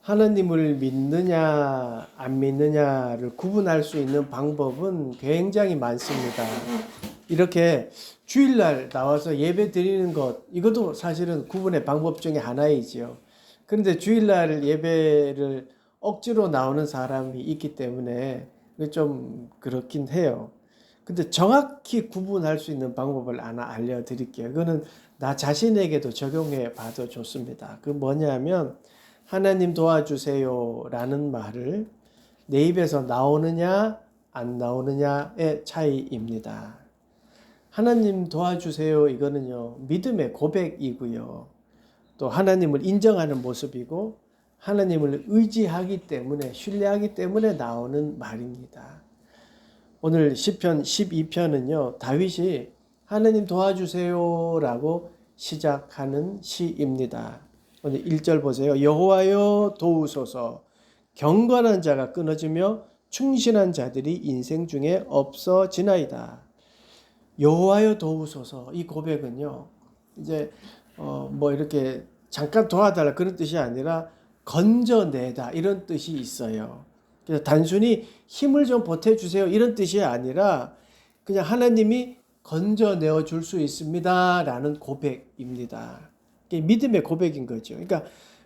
하나님을 믿느냐 안 믿느냐를 구분할 수 있는 방법은 굉장히 많습니다. 이렇게 주일날 나와서 예배 드리는 것, 이것도 사실은 구분의 방법 중에 하나이지요. 그런데 주일날 예배를 억지로 나오는 사람이 있기 때문에 좀 그렇긴 해요. 근데 정확히 구분할 수 있는 방법을 하나 알려드릴게요. 그거는 나 자신에게도 적용해 봐도 좋습니다. 그 뭐냐면 하나님 도와주세요 라는 말을 내 입에서 나오느냐 안 나오느냐의 차이입니다. 하나님 도와주세요 이거는요 믿음의 고백이고요. 또 하나님을 인정하는 모습이고 하나님을 의지하기 때문에 신뢰하기 때문에 나오는 말입니다. 오늘 시편 12편은요 다윗이 하나님 도와주세요 라고 시작하는 시입니다. 오늘 1절 보세요. 여호와여 도우소서. 경건한 자가 끊어지며 충실한 자들이 인생 중에 없어지나이다. 여호와여 도우소서. 이 고백은요 이제 뭐 이렇게 잠깐 도와달라 그런 뜻이 아니라 건져내다 이런 뜻이 있어요. 그래서 단순히 힘을 좀 보태주세요 이런 뜻이 아니라 그냥 하나님이 건져내어 줄 수 있습니다 라는 고백입니다. 믿음의 고백인 거죠. 그러니까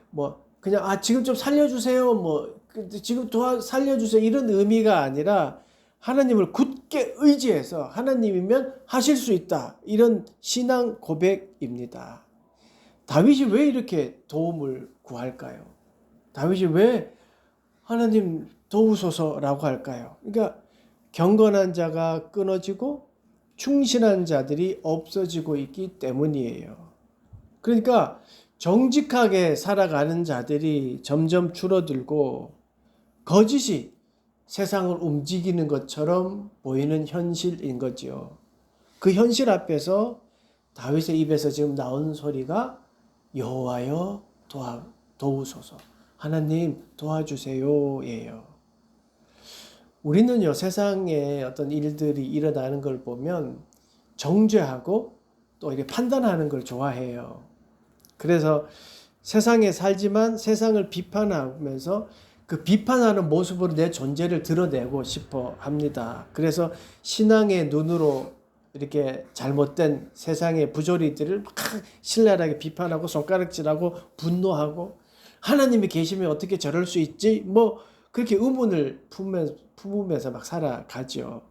뭐 그냥 지금 좀 살려주세요 뭐 지금 살려주세요 이런 의미가 아니라 하나님을 굳게 의지해서 하나님이면 하실 수 있다 이런 신앙 고백입니다. 다윗이 왜 이렇게 도움을 구할까요? 다윗이 왜 하나님 도우소서라고 할까요? 그러니까 경건한 자가 끊어지고 충실한 자들이 없어지고 있기 때문이에요. 그러니까 정직하게 살아가는 자들이 점점 줄어들고 거짓이 세상을 움직이는 것처럼 보이는 현실인 거죠. 그 현실 앞에서 다윗의 입에서 지금 나오는 소리가 여호와여 도우소서. 하나님 도와주세요예요. 우리는요 세상에 어떤 일들이 일어나는 걸 보면 정죄하고 또 이렇게 판단하는 걸 좋아해요. 그래서 세상에 살지만 세상을 비판하면서 그 비판하는 모습으로 내 존재를 드러내고 싶어 합니다. 그래서 신앙의 눈으로 이렇게 잘못된 세상의 부조리들을 막 신랄하게 비판하고 손가락질하고 분노하고 하나님이 계시면 어떻게 저럴 수 있지? 뭐 그렇게 의문을 품으면서 막 살아가죠.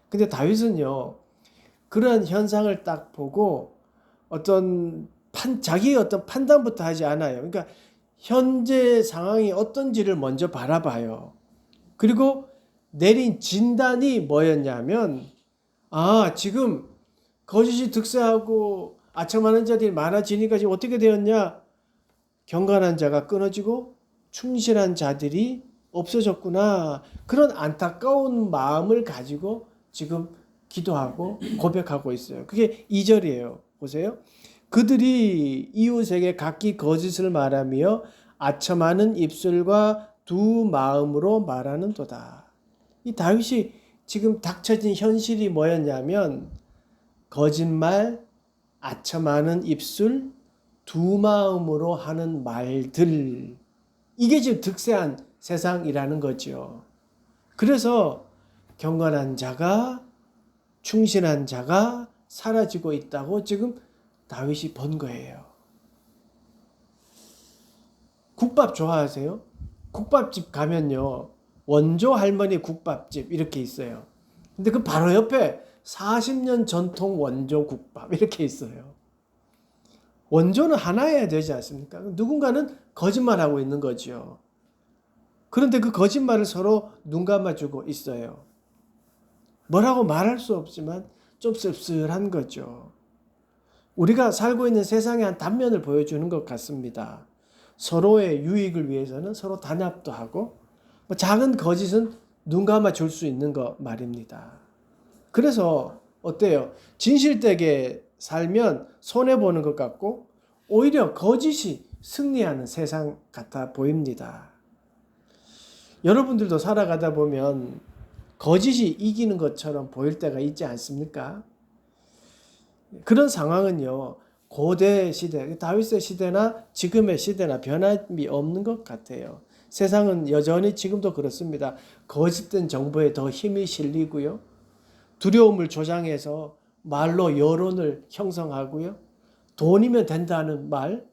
근데 다윗은요 그러한 현상을 딱 보고 자기의 어떤 판단부터 하지 않아요. 그러니까 현재 상황이 어떤지를 먼저 바라봐요. 그리고 내린 진단이 뭐였냐면 지금 거짓이 득세하고 아첨하는 자들이 많아지니까 지금 어떻게 되었냐? 경건한 자가 끊어지고 충실한 자들이 없어졌구나. 그런 안타까운 마음을 가지고 지금 기도하고 고백하고 있어요. 그게 2절이에요. 보세요. 그들이 이웃에게 각기 거짓을 말하며 아첨하는 입술과 두 마음으로 말하는도다. 이 다윗이 지금 닥쳐진 현실이 뭐였냐면 거짓말, 아첨하는 입술, 두 마음으로 하는 말들. 이게 지금 득세한 세상이라는 거죠. 그래서 경건한 자가 충실한 자가 사라지고 있다고 지금 다윗이 본 거예요. 국밥 좋아하세요? 국밥집 가면요. 원조 할머니 국밥집 이렇게 있어요. 근데 그 바로 옆에 40년 전통 원조 국밥 이렇게 있어요. 원조는 하나여야 되지 않습니까? 누군가는 거짓말하고 있는 거죠. 그런데 그 거짓말을 서로 눈 감아주고 있어요. 뭐라고 말할 수 없지만 좀 씁쓸한 거죠. 우리가 살고 있는 세상의 한 단면을 보여주는 것 같습니다. 서로의 유익을 위해서는 서로 단합도 하고 작은 거짓은 눈 감아 줄 수 있는 거 말입니다. 그래서 어때요? 진실되게 살면 손해보는 것 같고 오히려 거짓이 승리하는 세상 같아 보입니다. 여러분들도 살아가다 보면 거짓이 이기는 것처럼 보일 때가 있지 않습니까? 그런 상황은요. 고대 시대, 다윗의 시대나 지금의 시대나 변함이 없는 것 같아요. 세상은 여전히 지금도 그렇습니다. 거짓된 정보에 더 힘이 실리고요. 두려움을 조장해서 말로 여론을 형성하고요. 돈이면 된다는 말,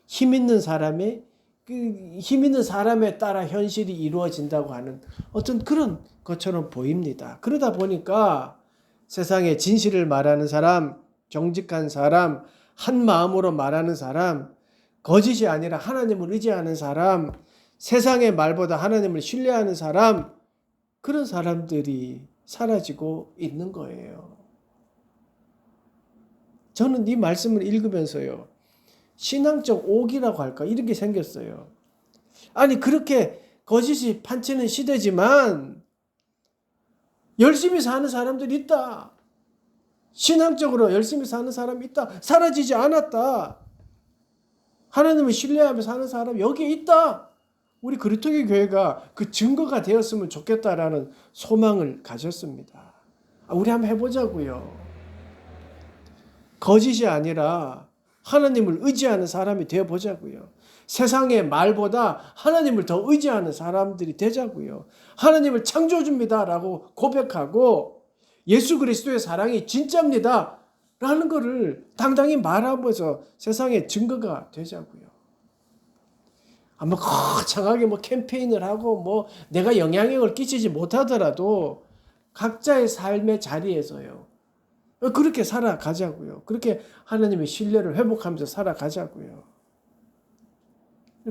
힘 있는 사람의 힘 있는 사람에 따라 현실이 이루어진다고 하는 어떤 그런 것처럼 보입니다. 그러다 보니까 세상에 진실을 말하는 사람, 정직한 사람, 한 마음으로 말하는 사람, 거짓이 아니라 하나님을 의지하는 사람, 세상의 말보다 하나님을 신뢰하는 사람, 그런 사람들이 사라지고 있는 거예요. 저는 이 말씀을 읽으면서요, 신앙적 오기라고 할까? 이렇게 생겼어요. 아니, 그렇게 거짓이 판치는 시대지만 열심히 사는 사람들이 있다. 신앙적으로 열심히 사는 사람이 있다. 사라지지 않았다. 하나님을 신뢰하며 사는 사람 여기에 있다. 우리 그리스도의 교회가 그 증거가 되었으면 좋겠다라는 소망을 가졌습니다. 우리 한번 해보자고요. 거짓이 아니라 하나님을 의지하는 사람이 되어보자고요. 세상의 말보다 하나님을 더 의지하는 사람들이 되자고요. 하나님을 창조주입니다라고 고백하고 예수 그리스도의 사랑이 진짜입니다 라는 것을 당당히 말하면서 세상의 증거가 되자고요. 아마 거창하게 캠페인을 하고 내가 영향력을 끼치지 못하더라도 각자의 삶의 자리에서요. 그렇게 살아가자고요. 그렇게 하나님의 신뢰를 회복하면서 살아가자고요.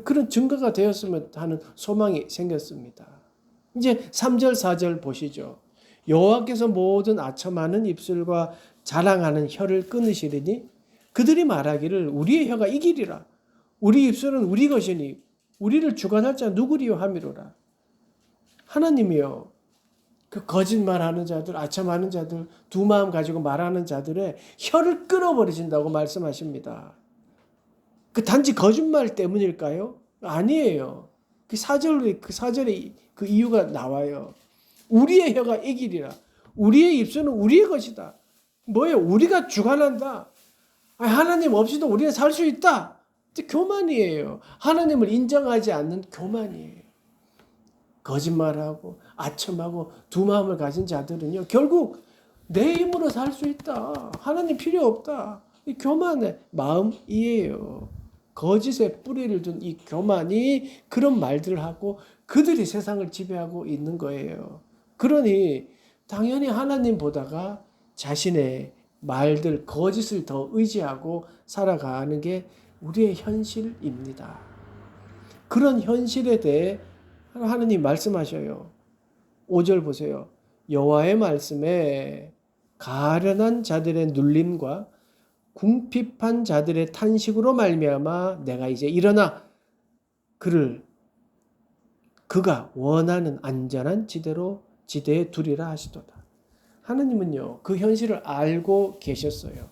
그런 증거가 되었으면 하는 소망이 생겼습니다. 이제 3절 4절 보시죠. 여호와께서 모든 아첨하는 입술과 자랑하는 혀를 끊으시리니 그들이 말하기를 우리의 혀가 이기리라. 우리 입술은 우리 것이니 우리를 주관할 자 누구리요 함이로라. 하나님이요. 그 거짓말하는 자들, 아첨하는 자들, 두 마음 가지고 말하는 자들의 혀를 끊어버리신다고 말씀하십니다. 그 단지 거짓말 때문일까요? 아니에요. 그 사절에 그 이유가 나와요. 우리의 혀가 이기리라. 우리의 입술은 우리의 것이다. 뭐예요? 우리가 주관한다. 하나님 없이도 우리는 살 수 있다. 교만이에요. 하나님을 인정하지 않는 교만이에요. 거짓말하고 아첨하고 두 마음을 가진 자들은요, 결국 내 힘으로 살 수 있다. 하나님 필요 없다. 이 교만의 마음이에요. 거짓에 뿌리를 둔 이 교만이 그런 말들을 하고 그들이 세상을 지배하고 있는 거예요. 그러니 당연히 하나님 보다가 자신의 말들, 거짓을 더 의지하고 살아가는 게 우리의 현실입니다. 그런 현실에 대해 하나님 말씀하셔요. 5절 보세요. 여호와의 말씀에 가련한 자들의 눌림과 궁핍한 자들의 탄식으로 말미암아 내가 이제 일어나 그가 원하는 안전한 지대에 두리라 하시도다. 하나님은요, 그 현실을 알고 계셨어요.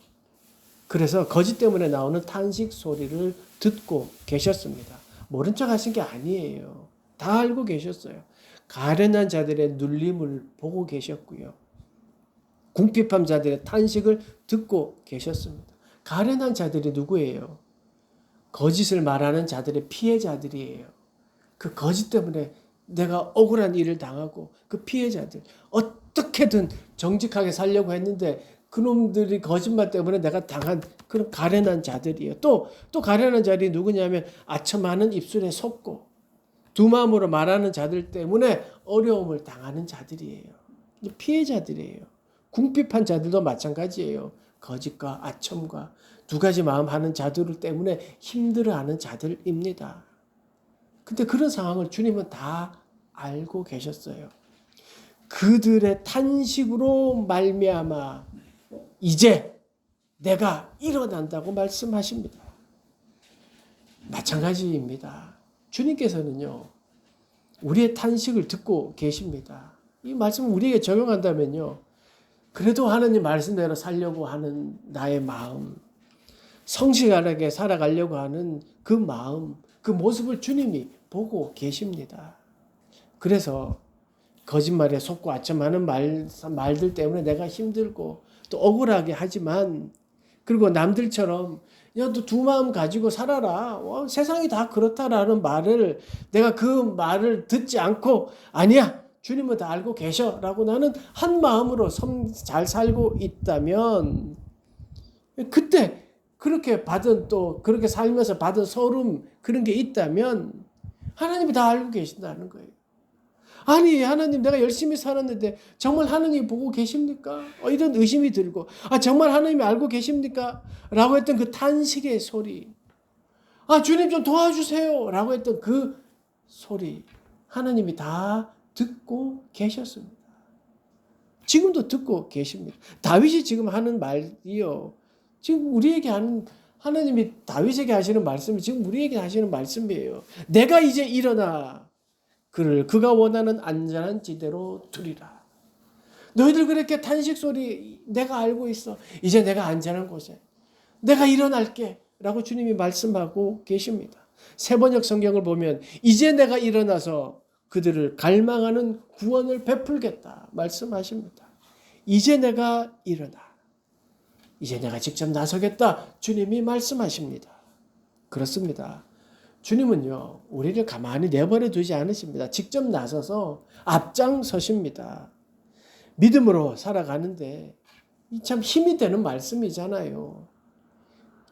그래서 거짓 때문에 나오는 탄식 소리를 듣고 계셨습니다. 모른 척 하신 게 아니에요. 다 알고 계셨어요. 가련한 자들의 눌림을 보고 계셨고요. 궁핍한 자들의 탄식을 듣고 계셨습니다. 가련한 자들이 누구예요? 거짓을 말하는 자들의 피해자들이에요. 그 거짓 때문에 내가 억울한 일을 당하고 그 피해자들, 어떻게든 정직하게 살려고 했는데 그놈들이 거짓말 때문에 내가 당한 그런 가련한 자들이에요. 또 가련한 자들이 누구냐면 아첨하는 입술에 속고 두 마음으로 말하는 자들 때문에 어려움을 당하는 자들이에요. 피해자들이에요. 궁핍한 자들도 마찬가지예요. 거짓과 아첨과 두 가지 마음 하는 자들 때문에 힘들어하는 자들입니다. 근데 그런 상황을 주님은 다 알고 계셨어요. 그들의 탄식으로 말미암아 이제 내가 일어난다고 말씀하십니다. 마찬가지입니다. 주님께서는요, 우리의 탄식을 듣고 계십니다. 이 말씀을 우리에게 적용한다면요, 그래도 하나님 말씀대로 살려고 하는 나의 마음, 성실하게 살아가려고 하는 그 마음, 그 모습을 주님이 보고 계십니다. 그래서 거짓말에 속고 아첨하는 말들 때문에 내가 힘들고 또 억울하게 하지만, 그리고 남들처럼 야, 너 두 마음 가지고 살아라. 세상이 다 그렇다라는 말을 내가 그 말을 듣지 않고 아니야. 주님은 다 알고 계셔라고 나는 한 마음으로 잘 살고 있다면 그때 그렇게 받은 또 그렇게 살면서 받은 소름 그런 게 있다면 하나님이 다 알고 계신다는 거예요. 아니 하나님 내가 열심히 살았는데 정말 하나님이 보고 계십니까? 이런 의심이 들고 정말 하나님이 알고 계십니까? 라고 했던 그 탄식의 소리 주님 좀 도와주세요 라고 했던 그 소리 하나님이 다 듣고 계셨습니다. 지금도 듣고 계십니다. 다윗이 지금 하는 말이요. 지금 우리에게 하는 하나님이 다윗에게 하시는 말씀이 지금 우리에게 하시는 말씀이에요. 내가 이제 일어나 그가 원하는 안전한 지대로 두리라. 너희들 그렇게 탄식 소리 내가 알고 있어. 이제 내가 안전한 곳에 내가 일어날게 라고 주님이 말씀하고 계십니다. 세번역 성경을 보면 이제 내가 일어나서 그들을 갈망하는 구원을 베풀겠다 말씀하십니다. 이제 내가 일어나. 이제 내가 직접 나서겠다 주님이 말씀하십니다. 그렇습니다. 주님은요 우리를 가만히 내버려 두지 않으십니다. 직접 나서서 앞장서십니다. 믿음으로 살아가는데 참 힘이 되는 말씀이잖아요.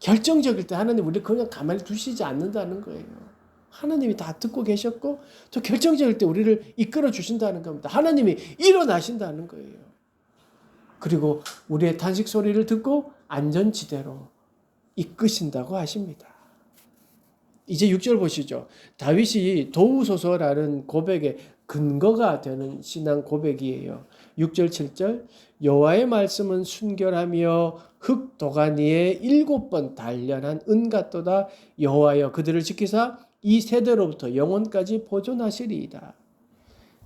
결정적일 때 하나님 우리를 그냥 가만히 두시지 않는다는 거예요. 하나님이 다 듣고 계셨고 또 결정적일 때 우리를 이끌어 주신다는 겁니다. 하나님이 일어나신다는 거예요. 그리고 우리의 탄식 소리를 듣고 안전지대로 이끄신다고 하십니다. 이제 6절 보시죠. 다윗이 도우소서라는 고백의 근거가 되는 신앙 고백이에요. 6절 7절 여호와의 말씀은 순결하며 흙 도가니에 7번 단련한 은 같도다. 여호와여 그들을 지키사 이 세대로부터 영원까지 보존하시리이다.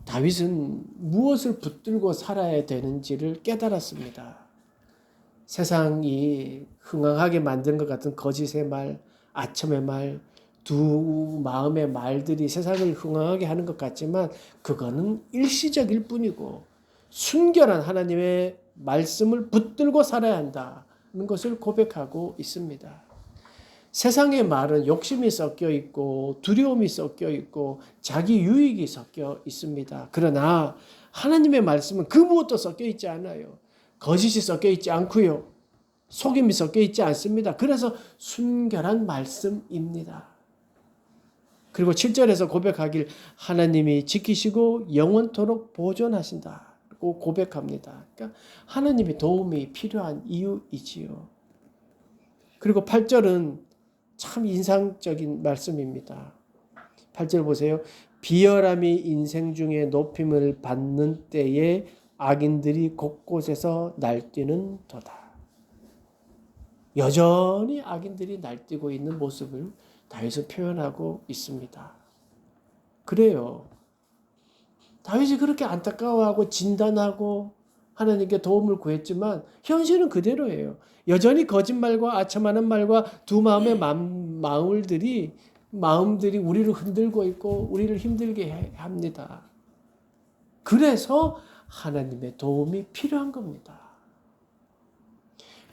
다윗은 무엇을 붙들고 살아야 되는지를 깨달았습니다. 세상이 흥황하게 만든 것 같은 거짓의 말, 아첨의 말, 두 마음의 말들이 세상을 흥황하게 하는 것 같지만 그거는 일시적일 뿐이고 순결한 하나님의 말씀을 붙들고 살아야 한다는 것을 고백하고 있습니다. 세상의 말은 욕심이 섞여 있고 두려움이 섞여 있고 자기 유익이 섞여 있습니다. 그러나 하나님의 말씀은 그 무엇도 섞여 있지 않아요. 거짓이 섞여 있지 않고요. 속임이 섞여 있지 않습니다. 그래서 순결한 말씀입니다. 그리고 7절에서 고백하길 하나님이 지키시고 영원토록 보존하신다고 고백합니다. 그러니까 하나님의 도움이 필요한 이유이지요. 그리고 8절은 참 인상적인 말씀입니다. 8절 보세요. 비열함이 인생 중에 높임을 받는 때에 악인들이 곳곳에서 날뛰는 도다. 여전히 악인들이 날뛰고 있는 모습을 다윗은 표현하고 있습니다. 그래요. 다윗이 그렇게 안타까워하고 진단하고 하나님께 도움을 구했지만 현실은 그대로예요. 여전히 거짓말과 아첨하는 말과 두 마음의 마음들이 우리를 흔들고 있고 우리를 힘들게 합니다. 그래서 하나님의 도움이 필요한 겁니다.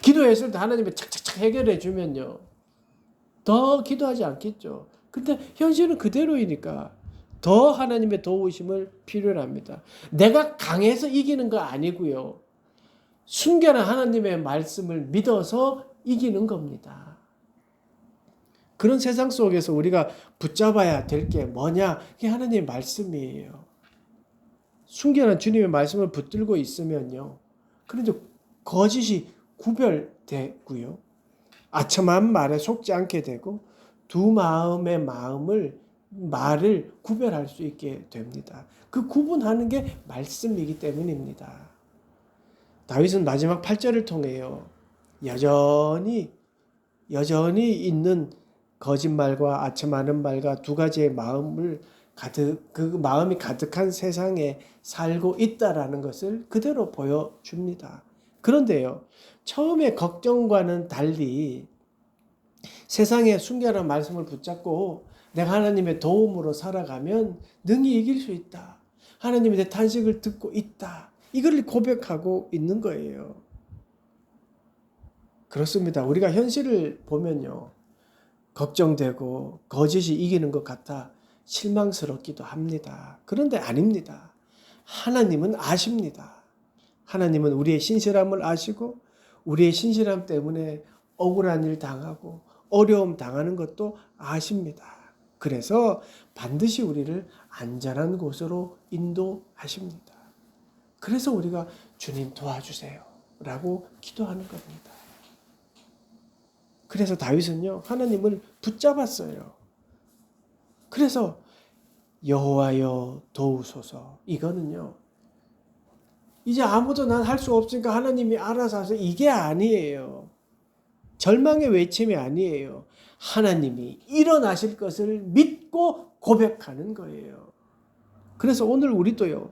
기도했을 때 하나님이 착착착 해결해 주면요. 더 기도하지 않겠죠. 근데 현실은 그대로이니까 더 하나님의 도우심을 필요로 합니다. 내가 강해서 이기는 거 아니고요. 순결한 하나님의 말씀을 믿어서 이기는 겁니다. 그런 세상 속에서 우리가 붙잡아야 될 게 뭐냐? 그게 하나님의 말씀이에요. 순결한 주님의 말씀을 붙들고 있으면요. 그런데 거짓이 구별되고요. 아첨한 말에 속지 않게 되고 두 마음의 말을 구별할 수 있게 됩니다. 그 구분하는 게 말씀이기 때문입니다. 다윗은 마지막 8절을 통해요. 여전히 있는 거짓말과 아첨하는 말과 두 가지의 그 마음이 가득한 세상에 살고 있다라는 것을 그대로 보여줍니다. 그런데요, 처음에 걱정과는 달리 세상의 순결한 말씀을 붙잡고 내가 하나님의 도움으로 살아가면 능히 이길 수 있다. 하나님이 내 탄식을 듣고 있다. 이걸 고백하고 있는 거예요. 그렇습니다. 우리가 현실을 보면요. 걱정되고 거짓이 이기는 것 같아 실망스럽기도 합니다. 그런데 아닙니다. 하나님은 아십니다. 하나님은 우리의 신실함을 아시고 우리의 신실함 때문에 억울한 일 당하고 어려움 당하는 것도 아십니다. 그래서 반드시 우리를 안전한 곳으로 인도하십니다. 그래서 우리가 주님 도와주세요 라고 기도하는 겁니다. 그래서 다윗은요, 하나님을 붙잡았어요. 그래서 여호와여 도우소서, 이거는요, 이제 아무도 난 할 수 없으니까 하나님이 알아서 하세요, 이게 아니에요. 절망의 외침이 아니에요. 하나님이 일어나실 것을 믿고 고백하는 거예요. 그래서 오늘 우리도요,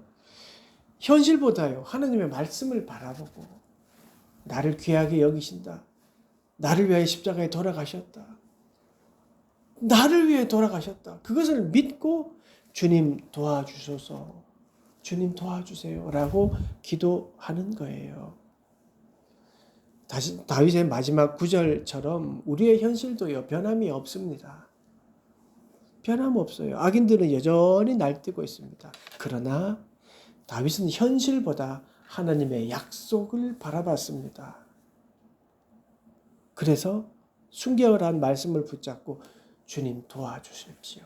현실보다요, 하나님의 말씀을 바라보고 나를 귀하게 여기신다. 나를 위하여 십자가에 돌아가셨다. 나를 위해 돌아가셨다. 그것을 믿고 주님 도와주소서, 주님 도와주세요 라고 기도하는 거예요. 다시 다윗의 마지막 구절처럼 우리의 현실도요, 변함이 없습니다. 변함없어요. 악인들은 여전히 날뛰고 있습니다. 그러나 다윗은 현실보다 하나님의 약속을 바라봤습니다. 그래서 순결한 말씀을 붙잡고 주님 도와주십시오.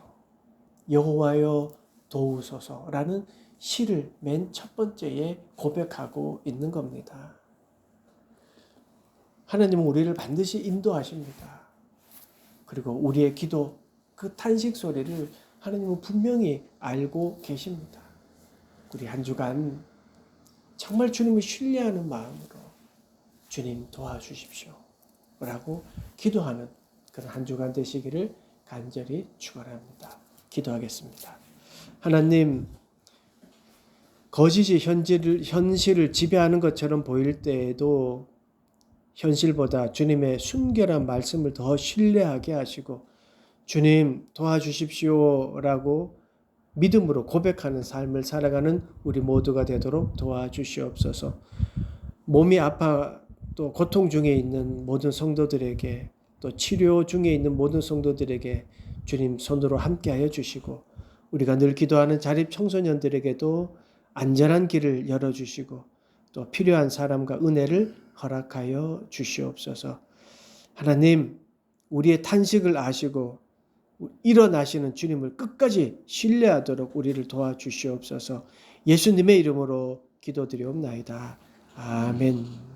여호와여 도우소서라는 시를 맨 첫 번째에 고백하고 있는 겁니다. 하나님은 우리를 반드시 인도하십니다. 그리고 우리의 기도, 그 탄식 소리를 하나님은 분명히 알고 계십니다. 우리 한 주간 정말 주님을 신뢰하는 마음으로 주님 도와주십시오 라고 기도하는 그런 한 주간 되시기를 간절히 축원합니다. 기도하겠습니다. 하나님, 거짓이 현실을 지배하는 것처럼 보일 때에도 현실보다 주님의 순결한 말씀을 더 신뢰하게 하시고 주님 도와주십시오라고 믿음으로 고백하는 삶을 살아가는 우리 모두가 되도록 도와주시옵소서. 몸이 아파 또 고통 중에 있는 모든 성도들에게 또 치료 중에 있는 모든 성도들에게 주님 손으로 함께하여 주시고 우리가 늘 기도하는 자립 청소년들에게도 안전한 길을 열어주시고 또 필요한 사람과 은혜를 허락하여 주시옵소서. 하나님, 우리의 탄식을 아시고 일어나시는 주님을 끝까지 신뢰하도록 우리를 도와주시옵소서. 예수님의 이름으로 기도드리옵나이다. 아멘.